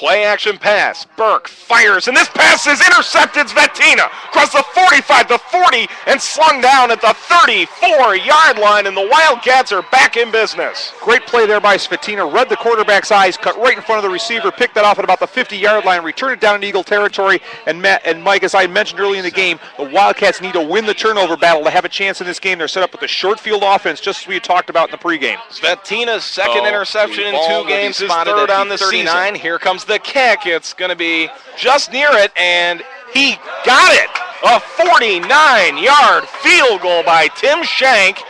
Play action pass. Burke fires, and this pass is intercepted. Svetina across the 45, the 40, and slung down at the 34-yard line, and the Wildcats are back in business. Great play there by Svetina. Read the quarterback's eyes, cut right in front of the receiver, picked that off at about the 50-yard line, returned it down in Eagle territory. And Matt and Mike, as I mentioned early in the game, the Wildcats need to win the turnover battle to have a chance in this game. They're set up with the short field offense, just as we had talked about in the pregame. Svetina's second interception in 2 games is third on the 39. Here comes the kick. It's going to be just near it, and he got it. A 49-yard field goal by Tim Shank,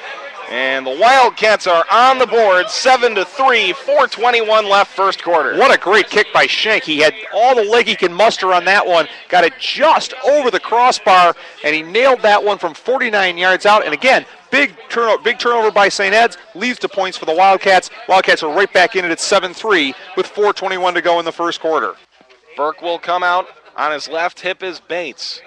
and the Wildcats are on the board, 7-3, 4:21 left first quarter. What a great kick by Shank. He had all the leg he can muster on that one, got it just over the crossbar, and he nailed that one from 49 yards out. And again, big turnover by St. Ed's, leads to points for the Wildcats. Wildcats are right back in it at 7-3 with 4:21 to go in the first quarter. Burke will come out. On his left hip is Bates.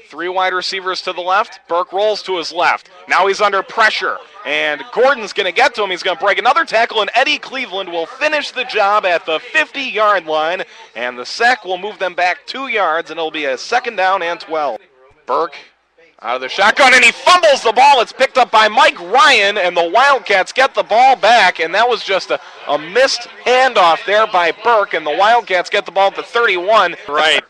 3 wide receivers to the left. Burke rolls to his left. Now he's under pressure, and Gordon's going to get to him. He's going to break another tackle, and Eddie Cleveland will finish the job at the 50-yard line, and the sack will move them back 2 yards, and it'll be a 2nd down and 12. Burke out of the shotgun, and he fumbles the ball. It's picked up by Mike Ryan, and the Wildcats get the ball back, and that was just a missed handoff there by Burke, and the Wildcats get the ball at the 31. Right,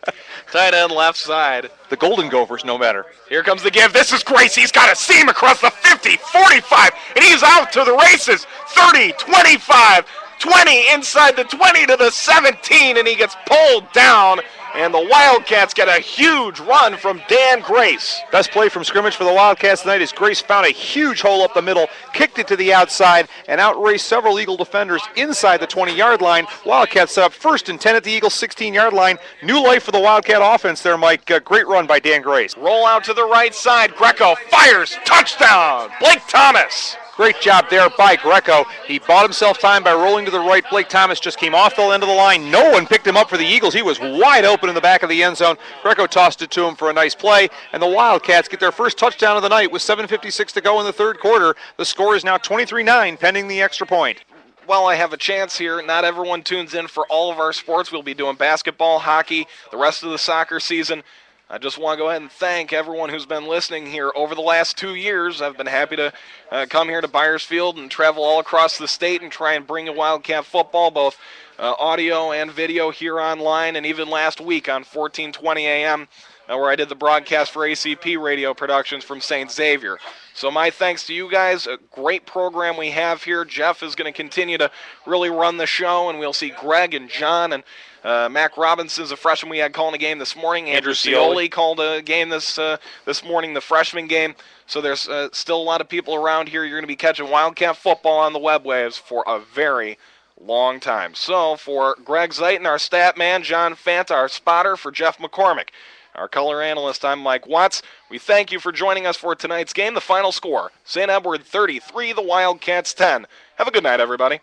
tight end left side. The Golden Gophers, no matter. Here comes the give. This is Grace. He's got a seam across the 50, 45, and he's out to the races. 30, 25, 20, inside the 20 to the 17, and he gets pulled down. And the Wildcats get a huge run from Dan Grace. Best play from scrimmage for the Wildcats tonight is Grace found a huge hole up the middle, kicked it to the outside, and outraced several Eagle defenders inside the 20-yard line. Wildcats set up 1st and 10 at the Eagles' 16-yard line. New life for the Wildcat offense there, Mike. Great run by Dan Grace. Roll out to the right side. Greco fires. Touchdown. Blake Thomas. Great job there by Greco. He bought himself time by rolling to the right. Blake Thomas just came off the end of the line. No one picked him up for the Eagles. He was wide open in the back of the end zone. Greco tossed it to him for a nice play, and the Wildcats get their first touchdown of the night with 7:56 to go in the third quarter. The score is now 23-9, pending the extra point. Well, I have a chance here. Not everyone tunes in for all of our sports. We'll be doing basketball, hockey, the rest of the soccer season. I just want to go ahead and thank everyone who's been listening here over the last 2 years. I've been happy to come here to Byersfield and travel all across the state and try and bring you Wildcat football, both audio and video here online, and even last week on 1420 AM, where I did the broadcast for ACP Radio Productions from St. Xavier. So my thanks to you guys. A great program we have here. Jeff is going to continue to really run the show, and we'll see Greg and John and Mac Robinson's a freshman we had calling a game this morning. Andrew Scioli called a game this morning, the freshman game. So there's still a lot of people around here. You're going to be catching Wildcat football on the web waves for a very long time. So for Greg Zeiton, our stat man, John Fanta, our spotter, for Jeff McCormick, our color analyst, I'm Mike Watts. We thank you for joining us for tonight's game. The final score, St. Edward 33, the Wildcats 10. Have a good night, everybody.